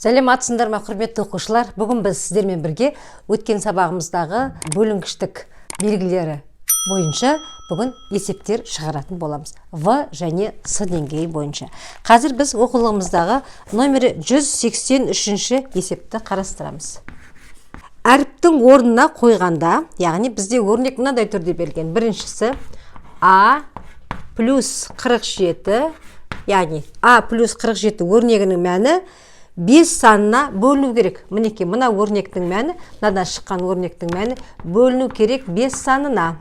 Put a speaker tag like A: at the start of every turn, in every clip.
A: Сәлеметсіздер ме, құрметті оқушылар? Бүгін біз сіздермен бірге өткен сабағымыздағы бөлінгіштік белгілері бойынша бүгін есептер шығаратын боламыз. В және С деңгейі бойынша. Қазір біз оқулығымыздағы номері 183 есепті қарастырамыз. Әріптің орнына қойғанда, яғни бізде өрнек мынадай түрде берілген. Біріншісі А плюс 47, яғни А плюс 47 өрнегінің мәні 5 санына бөліну керек. Мінекей, мына өрнектің мәні, мынадан шыққан өрнектің мәні бөліну керек 5 санына.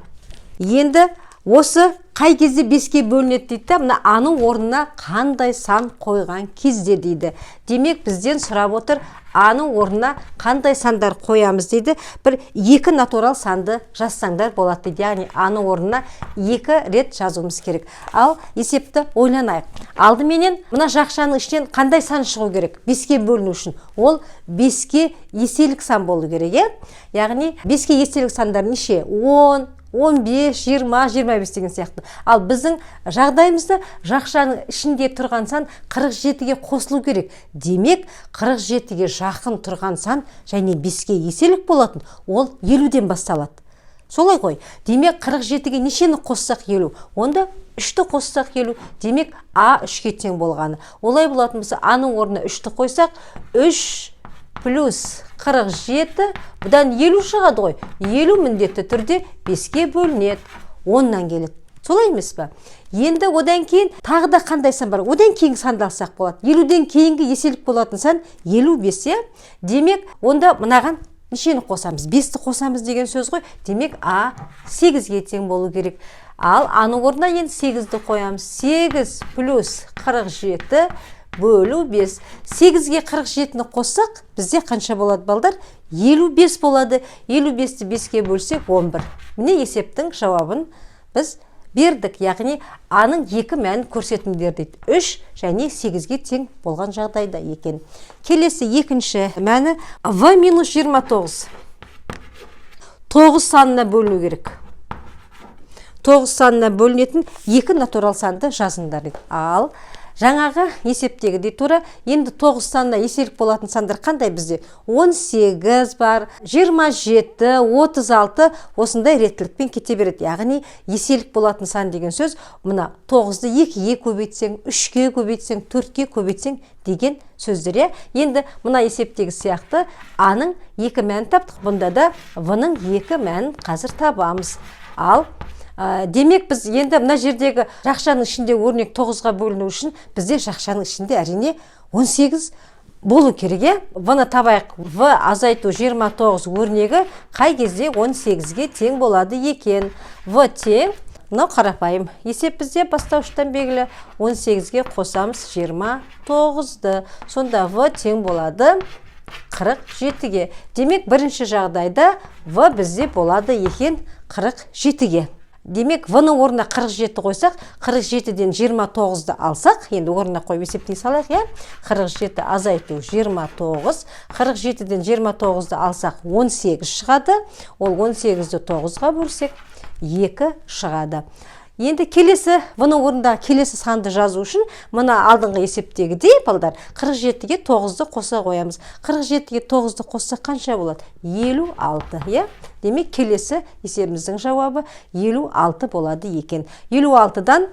A: Енді осы қай кезде 5-ке бөлінеді дейді, мына аның орнына қандай сан қойған кезде дейді. Демек, бізден сұрап отыр, аның орнына қандай сандар қоямыз дейді. Бір 2 натурал санды жазсаңдар болады дейді. Яғни аның орнына 2 рет жазуымыз керек. Ал есепті ойланайық. Алдыменен мына жақшаның ішінен қандай сан шығу керек? 5-ке бөліну үшін. Ол 5-ке еселік сан болу керек. Яғни 5-ке еселік сандар неше? 10, 15, 20, 25 деген сияқты. Ал біздің жағдайымызда жақшаның ішінде тұрған сан 47-ге қосылу керек. Демек, 47-ге жақын тұрған сан және 5-ке еселік болатын, ол 50-ден басталады. Солай ғой. Демек, 47-ге нешені қоссақ 50? Онда 3-ті қоссақ 50. Демек, А 3-ке тең болғаны. Олай болатын болса, Аның орнына 3-ті қойсақ, 3 плюс 47, бұдан 50 шығады ғой. 50 міндетті түрде 5-ке бөлінеді. 10-нан келеді. Солай емес па? Енді одан кейін тағы да қандай сан бар? Одан кейін санды алсақ болады. 50-ден кейінгі еселік болатын сан 55. Демек, онда мынаған нешені қосамыз? 5-ті қосамыз деген сөз ғой. Демек, А 8-ге тең болу керек. Ал аның орнына енді 8-ді қоямыз. 8 плюс 47 бөлу 5. 8-ге 47-ні қоссақ, бізде қанша болады балдар? 55 болады. 55-ті 5-ке бөлсек 11. Міне есептің жауабын біз бердік. Яғни аның 2 мәнін көрсетіңдер дейді. 3 және 8-ге тең болған жағдайда екен. Келесі екінші мәні В минус 29. 9 санына бөліну керек. 9 санына бөлінетін 2 натурал санды жазыңдар дейді. Ал жаңағы есептегідей тура, енді 9 санына еселік болатын сандар қандай бізде? 18 бар, 27, 36 осындай реттілікпен кете береді. Яғни еселік болатын сан деген сөз, мына 9-ды 2-ге көбейтсең, 3-ке көбейтсең, 4-ке көбейтсең деген сөздер. Енді мына есептегі сияқты Аның 2 мәнін таптық. Бұнда да В-ның 2 мәнін қазір табамыз. Ал демек, біз енді мына жердегі жақшаның ішінде өрнек 9-ға бөліну үшін бізде жақшаның ішінде әрине 18 болу керек. В-ны табайық. В азайту 29 өрнегі қай кезде 18-ге тең болады екен? В тең, мынау қарапайым есеп бізде бастауыштан белгілі. 18-ге қосамыз 29-ді. Сонда В тең болады 47-ге. Демек, бірінші жағдайда В бізде болады екен 47-ге. Демек, В-ның орнына 47 қойсақ, 47-ден 29-ды алсақ, енді орнына қойып есептей салайық, 47 азайту 29, 47-ден 29-ды алсақ 18 шығады, ол 18-ді 9-ға бөлсек 2 шығады. Енді келесі, В-ның орнында келесі санды жазу үшін, мына алдыңғы есептегідей, балдар, 47-ге 9-ды қоса қоямыз. 47-ге 9-ды қоссақ қанша болады? 56, Демек, келесі есебіміздің жауабы 56 болады екен. 56-дан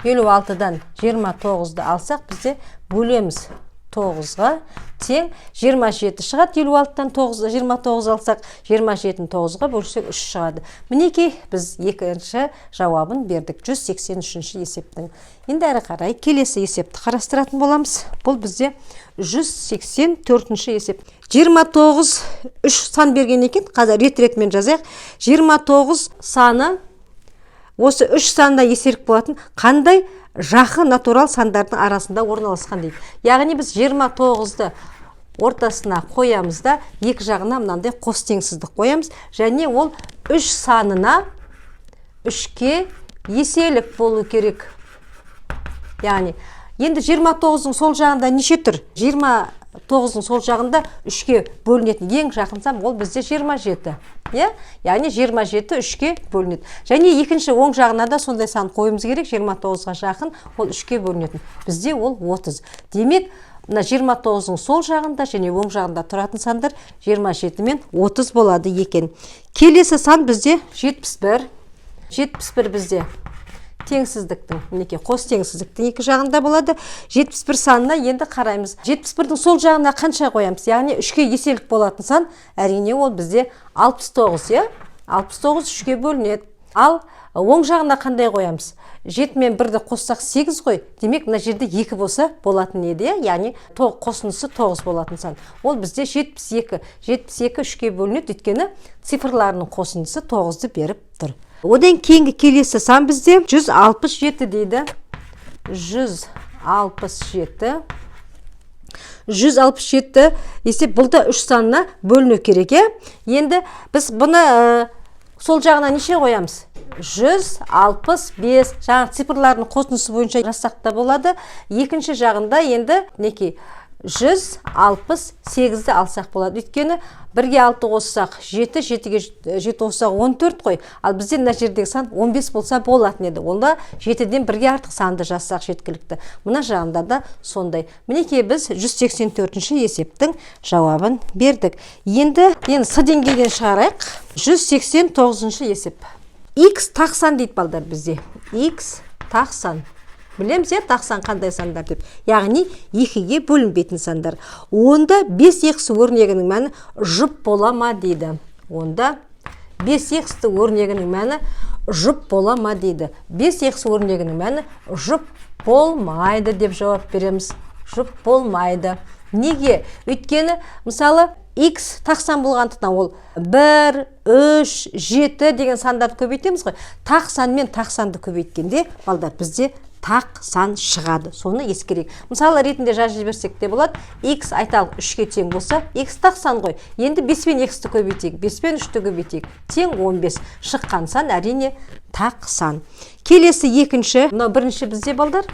A: 29-ды алсақ, бізде бөлеміз 9-ға тең 27 шығады. 56-тан 29 алсақ, 27-ні 9-ға бөлсек 3 шығады. Мінекей, біз екінші жауабын бердік. 183 есептің. Енді әрі қарай келесі есепті қарастыратын боламыз. Бұл бізде 184 есеп. 29 3 сан берген екен. Қазір рет-ретмен жазайық. 29 саны осы 3 санында еселік болатын қандай жақын натурал сандардың арасында орналасқан дейді. Яғни біз 29-ды ортасына қоямыз да, екі жағына мынандай қос теңсіздік қоямыз, және ол 3 санына 3-ке еселік болу керек. Яғни, енді 29-ның сол жағында неше тұр? 9-ның сол жағында 3-ке бөлінетін ең жақын сан ол бізде 27. Яғни 27 3-ке бөлінеді. Және екінші оң жағына да сондай сан қойымыз керек, 29-ға жақын ол 3-ке бөлінетін. Бізде ол 30. Демек, мына 29-ның сол жағында және оң жағында тұратын сандар 27 мен 30 болады екен. Келесі сан бізде 71. 71 бізде теңсіздіктің, мінекей қос теңсіздіктің екі жағында болады. 71 санына енді қараймыз. 71-дің сол жағына қанша қоямыз? Яғни 3-ке еселік болатын сан, әрине ол бізде 69, 69 3-ке бөлінеді. Ал оң жағына қандай қоямыз? 7 мен 1-ді қоссақ 8 қой. Демек, мына жерде 2 болса болатын еді, яғни қосындысы 9 болатын сан. Ол бізде 72. 72 3-ке бөлінеді, өйткені цифрларының қосындысы 9-ды беріп тұр. Одан кейінгі келесі сан бізде 167 дейді. 167. 167 есеп бұл да 3 санына бөліну керек. Енді біз бұны сол жағына неше қоямыз? 165. Жаңа цифрлардың қосындысы бойынша жазсақ та болады. Екінші жағында енді неке 168-ді алсақ болады. Өйткені 1-ге 6 қоссақ 7, 7-ге 7 қоссақ 14 қой. Ал бізде мына жердегі сан 15 болса болатын еді. Онда 7-ден 1-ге артық санды жазсақ жеткілікті. Мына жағында да сондай. Мінекей біз 184-ші есептің жауабын бердік. Енді С деңгейден шығарайық. 189-ші есеп. X тақсан дейді балдар бізде. X тақсан. Білеміз, тақсан қандай сандар деп. Яғни 2-ге бөлінбейтін сандар. Онда 5x өрнегінің мәні жұп бола ма дейді. Онда 5x өрнегінің мәні жұп бола ма дейді. 5x өрнегінің мәні жұп болмайды деп жауап береміз. Жұп болмайды. Неге? Өйткені, мысалы, x тақсан болғандықтан ол 1, 3, 7 деген сандарды көбейтеміз ғой. Тақсан мен тақсанды көбейткенде, балдар бізде тақ сан шығады. Соны ескерейік. Мысалы ретінде жазып жіберсек те болады. X айталық 3-ке тең болса, X тақсан ғой. Енді 5 пен X-ті көбейтейік. 5 пен 3-ті көбейтейік. Тең 15. Шыққан сан әрине тақ сан. Келесі екінші. Мынау бірінші бізде балдар.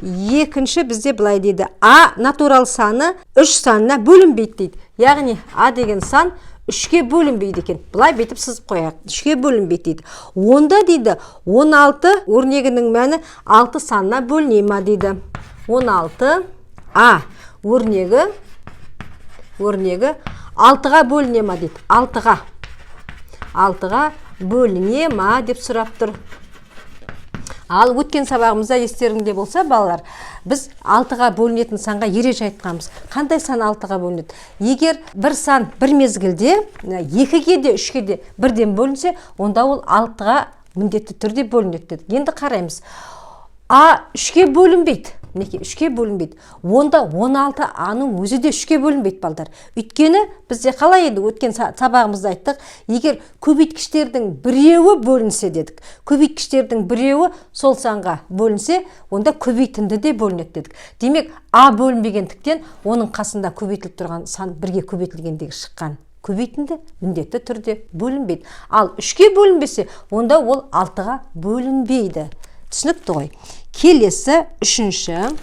A: Екінші бізде былай дейді. А натурал саны 3 санына бөлінбейді дейді. Яғни А деген сан 3-ке бөлінбейді екен. Бұлай бетіп сызып қояйық. 3-ке бөлінбейді дейді. Онда дейді 16 өрнегінің мәні 6 санына бөліне ма дейді. 16 А өрнегі 6-ға бөліне ма дейді. 6-ға бөліне ма деп сұрап тұр. Ал өткен сабағымызда естеріңде болса, балалар, біз 6-ға бөлінетін санға ереже айтқанбыз. Қандай сан 6-ға бөлінеді? Егер бір сан бір мезгілде 2-ге де 3-ге де бірден бөлінсе, онда ол 6-ға міндетті түрде бөлінеді деді. Енді қараймыз. А 3-ке бөлінбейді. Мінекей 3-ке бөлінбейді. Онда 16 аның өзі де 3-ке бөлінбейді балдар. Өйткені бізде қалай еді өткен сабағымызда айттық, егер көбейткіштердің біреуі бөлінсе дедік. Көбейткіштердің біреуі сол санға бөлінсе, онда көбейтінді де бөлінеді дедік. Демек, А бөлінбегендіктен оның қасында көбейтіліп тұрған сан 1-ге көбейтілгендегі шыққан. Көбейтінді міндетті түрде бөлінбейді. Ал 3-ке бөлінбесе, онда ол 6-ға бөлінбейді. Түсінікті ғой. Келесі үшінші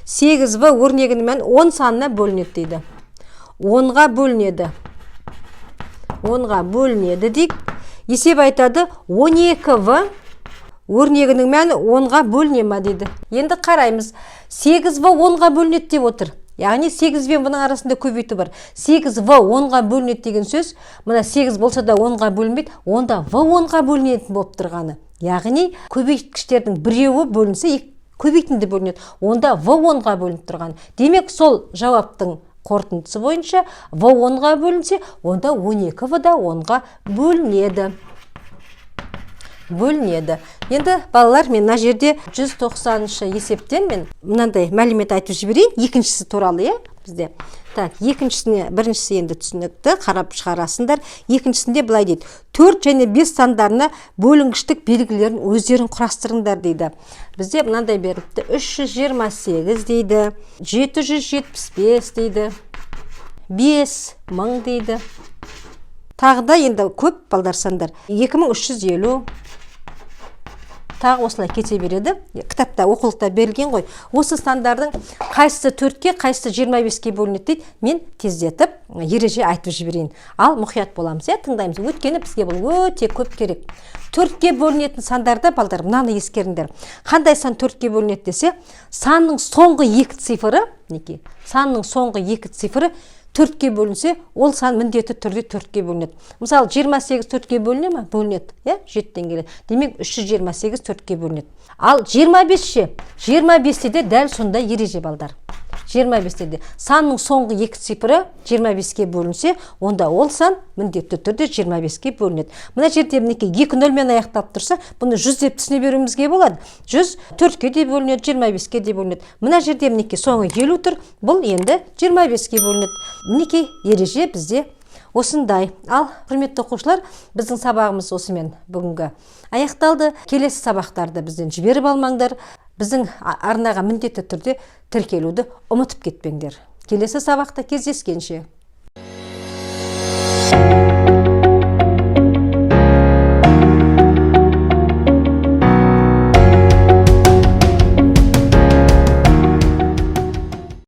A: 8В өрнегінің мәні 10 санына бөлінеді дейді. 10-ға бөлінеді. 10-ға бөлінеді дейік. Есеп айтады 12В өрнегінің мәні 10-ға бөліне ма дейді. Енді қараймыз. 8В 10-ға бөлінеді деп отыр. Яғни 8 бен бұның арасында көбейту бар. 8В 10-ға бөлінеді деген сөз, мына 8 болса да 10-ға бөлінбейді, онда В 10-ға бөлінетін болып тұрғаны. Яғни көбейткіштердің біреуі бөлінсе, көбейтінді бөлінеді. Онда В 10-ға бөлініп тұрған. Демек, сол жауаптың қорытындысы бойынша В 10-ға бөлінсе, онда 12В да 10-ға бөлінеді. Енді балалар, мен мына жерде 190-шы есептен мен мынандай мәлімет айтып жіберейін. Екіншісі туралы, бізде. Так, екіншісіне, біріншісі енді түсінікті, қарап шығарасыңдар. Екіншісінде былай дейді. 4 және 5 сандарына бөлінгіштік белгілерін өздерін құрастырыңдар дейді. Бізде мынандай беріпті. 328 дейді. 775 дейді. 5000 дейді. Тағы да енді көп балдар сандар. 2350. тағы осылай кете береді. Кітапта оқулықта берілген ғой. Осы сандардың қайсысы 4-ке, қайсысы 25-ке бөлінеді дейді. Мен тездетіп ереже айтып жіберейін. Ал мұқият боламыз, тыңдаймыз. Өйткені бізге бұл өте көп керек. 4-ке бөлінетін сандарда балдар, мынаны ескеріңдер. Қандай сан 4-ке бөлінеді десе, санның соңғы 2 цифры, неке? Санның соңғы 2 цифры 4-ке бөлінсе, ол сан міндетті түрде 4-ке бөлінеді. Мысалы, 28 4-ке бөліне ме? Бөлінеді, 7-тен келеді. Демек, 328 4-ке бөлінеді. Ал 25-ше, 25-те де дәл сондай ереже балдар. 25-те де санның соңғы 2 цифры 25-ке бөлінсе, онда ол сан міндетті түрде 25-ке бөлінеді. Мына жерде мінекей 2 нөлмен аяқтап тұрса, бұны 100 деп түсіне беруімізге болады. 100 4-ке де бөлінеді, 25-ке де бөлінеді. Мына жерде мінекей соңғы 50 тұр, бұл енді 25-ке бөлінеді. Мінекей ереже бізде осындай. Ал, құрметті оқушылар, біздің сабағымыз осымен бүгінгі аяқталды. Келесі сабақтарды бізден жіберіп алмаңдар. Біздің арнаға міндетті түрде тіркелуді ұмытып кетпеңдер. Келесі сабақта кездескенше.